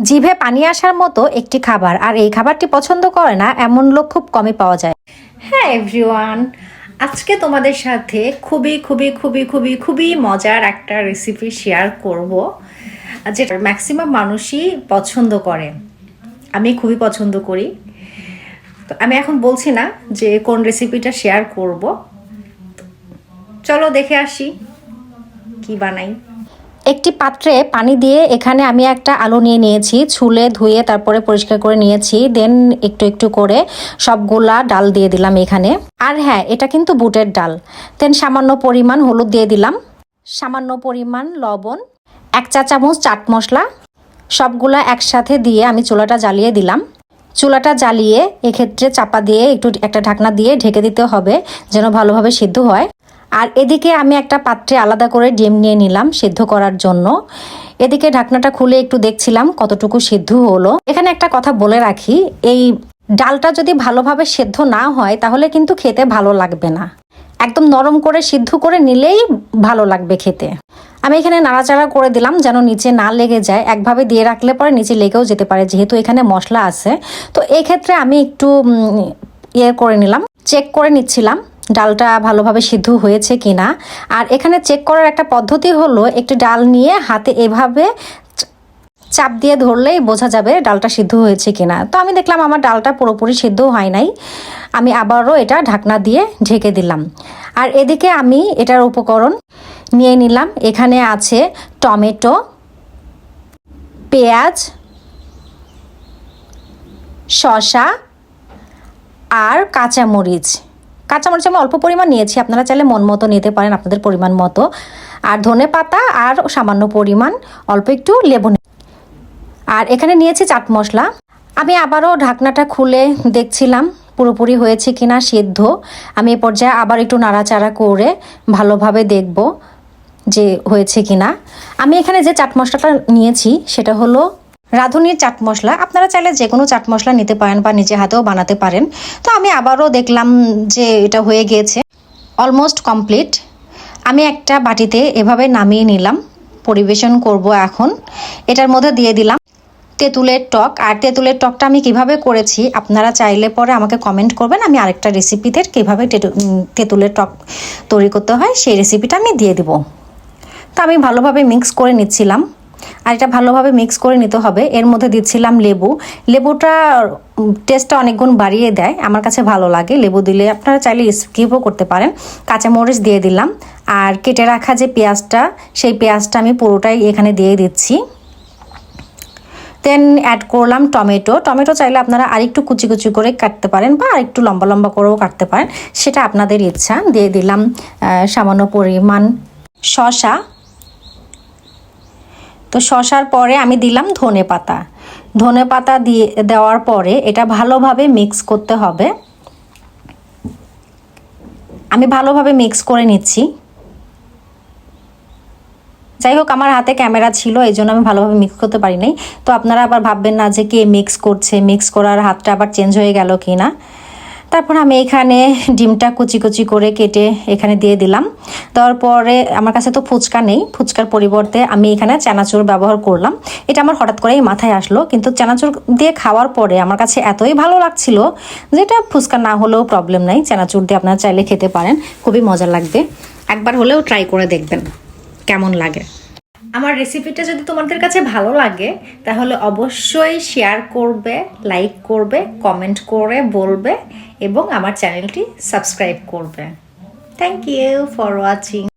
জিভে পানি আসার মতো একটি খাবার, আর এই খাবারটি পছন্দ করে না এমন লোক খুব কমই পাওয়া যায়। হ্যাঁ এভরিওয়ান, আজকে তোমাদের সাথে খুবই খুবই খুবই খুবই খুবই মজার একটা রেসিপি শেয়ার করব, যেটা ম্যাক্সিমাম মানুষই পছন্দ করে। আমি খুবই পছন্দ করি। তো আমি এখন বলছি না যে কোন রেসিপিটা শেয়ার করব, চলো দেখে আসি কি বানাই। একটি পাত্রে পানি দিয়ে এখানে আমি একটা আলু নিয়ে নিয়েছি, ছুলে ধুয়ে তারপরে পরিষ্কার করে নিয়েছি। দেন একটু একটু করে সবগুলা ডাল দিয়ে দিলাম এখানে। আর হ্যাঁ, এটা কিন্তু বুটের ডাল। দেন সামান্য পরিমাণ হলুদ দিয়ে দিলাম, সামান্য পরিমাণ লবণ, 1 চা চামচ চাট মশলা। সবগুলা একসাথে দিয়ে আমি চুলাটা জ্বালিয়ে দিলাম। চুলাটা জ্বালিয়ে এক্ষেত্রে চাপা দিয়ে একটু একটা ঢাকনা দিয়ে ঢেকে দিতে হবে, যেন ভালোভাবে সিদ্ধ হয়। আর এদিকে আমি একটা পাত্রে আলাদা করে ডিম নিয়ে নিলাম সিদ্ধ করার জন্য। এদিকে ঢাকনাটা খুলে একটু দেখছিলাম কতটুকু সিদ্ধ হলো। এখানে একটা কথা বলে রাখি, এই ডালটা যদি ভালোভাবে সিদ্ধ না হয় তাহলে কিন্তু খেতে ভালো লাগবে না। একদম নরম করে সিদ্ধ করে নিলেই ভালো লাগবে খেতে। আমি এখানে নাড়াচাড়া করে দিলাম যেন নিচে না লেগে যায়। একভাবে দিয়ে রাখলে পরে নিচে লেগেও যেতে পারে, যেহেতু এখানে মশলা আছে। তো এই ক্ষেত্রে আমি একটু করে নিলাম, চেক করে নিচ্ছিলাম ডালটা ভালোভাবে সিদ্ধ হয়েছে কিনা। আর এখানে চেক করার একটা পদ্ধতি হলো, একটু ডাল নিয়ে হাতে এভাবে চাপ দিয়ে ধরলেই বোঝা যাবে ডালটা সিদ্ধ হয়েছে কিনা। তো আমি দেখলাম আমার ডালটা পুরোপুরি সিদ্ধ হয় নাই। আমি আবারও এটা ঢাকনা দিয়ে ঢেকে দিলাম। আর এদিকে আমি এটার উপকরণ নিয়ে নিলাম। এখানে আছে টমেটো, পেঁয়াজ, শসা আর কাঁচামরিচ। কাঁচামরিচ আমি অল্প পরিমাণ নিয়েছি, আপনারা চাইলে মন মতো নিতে পারেন, আপনাদের পরিমাণ মতো। আর ধনে পাতা আর সামান্য পরিমাণ অল্প একটু লেবু। আর এখানে নিয়েছি চাট মশলা। আমি আবারও ঢাকনাটা খুলে দেখছিলাম পুরোপুরি হয়েছে কিনা সিদ্ধ। আমি এ পর্যায়ে আবার একটু নাড়াচাড়া করে ভালোভাবে দেখব যে হয়েছে কিনা। আমি এখানে যে চাট মশলাটা নিয়েছি সেটা হলো রাঁধুনির চাট মশলা। আপনারা চাইলে যে কোনো চাট মশলা নিতে পারেন বা নিজে হাতেও বানাতে পারেন। তো আমি আবারও দেখলাম যে এটা হয়ে গিয়েছে, অলমোস্ট কমপ্লিট। আমি একটা বাটিতে এভাবে নামিয়ে নিলাম, পরিবেশন করব এখন। এটার মধ্যে দিয়ে দিলাম তেঁতুলের টক। আর তেঁতুলের টকটা আমি কিভাবে করেছি আপনারা চাইলে পরে আমাকে কমেন্ট করবেন, আমি আরেকটা রেসিপিতে কিভাবে তেঁতুলের টক তৈরি করতে হয় সেই রেসিপিটা আমি দিয়ে দিব। তো আমি ভালোভাবে মিক্স করে নিচ্ছিলাম। আর এটা ভালোভাবে মিক্স করে নিতে হবে। এর মধ্যে দিচ্ছিলাম লেবু। লেবুটা টেস্টটা অনেক গুণ বাড়িয়ে দেয়, আমার কাছে ভালো লাগে লেবু দিলে। আপনারা চাইলে স্কিপও করতে পারেন। কাঁচামরিচ দিয়ে দিলাম। আর কেটে রাখা যে পেঁয়াজটা, সেই পেঁয়াজটা আমি পুরোটাই এখানে দিয়ে দিচ্ছি। দেন অ্যাড করলাম টমেটো। টমেটো চাইলে আপনারা আরেকটু কুচি কুচি করে কাটতে পারেন বা আরেকটু লম্বা লম্বা করেও কাটতে পারেন, সেটা আপনাদের ইচ্ছা। দিয়ে দিলাম সামান্য পরিমাণ শসা। তো শসার পরে আমি দিলাম ধনে পাতা। ধনে পাতা দিয়ে দেওয়ার পরে এটা ভালোভাবে মিক্স করতে হবে। আমি ভালোভাবে মিক্স করে নিচ্ছি। যাই হোক, আমার হাতে ক্যামেরা ছিল এই জন্য আমি ভালোভাবে মিক্স করতে পারি নাই। তো আপনারা আবার ভাববেন না যে কে মিক্স করছে, মিক্স করার হাতটা আবার চেঞ্জ হয়ে গেল কি না। তারপর আমি এখানে ডিমটা কুচি কুচি করে কেটে এখানে দিয়ে দিলাম। দেওয়ার পরে আমার কাছে তো ফুচকা নেই, ফুচকার পরিবর্তে আমি এখানে চানাচুর ব্যবহার করলাম। এটা আমার হঠাৎ করেই মাথায় আসলো, কিন্তু চানাচুর দিয়ে খাওয়ার পরে আমার কাছে এতই ভালো লাগছিল যে এটা ফুচকা না হলেও প্রবলেম নাই, চানাচুর দিয়ে আপনারা চাইলে খেতে পারেন, খুবই মজা লাগবে। একবার হলেও ট্রাই করে দেখবেন কেমন লাগে। আমার রেসিপিটা যদি তোমাদের কাছে ভালো লাগে তাহলে অবশ্যই শেয়ার করবে, লাইক করবে, কমেন্ট করে বলবে এবং আমার চ্যানেলটি সাবস্ক্রাইব করবে। Thank you for watching.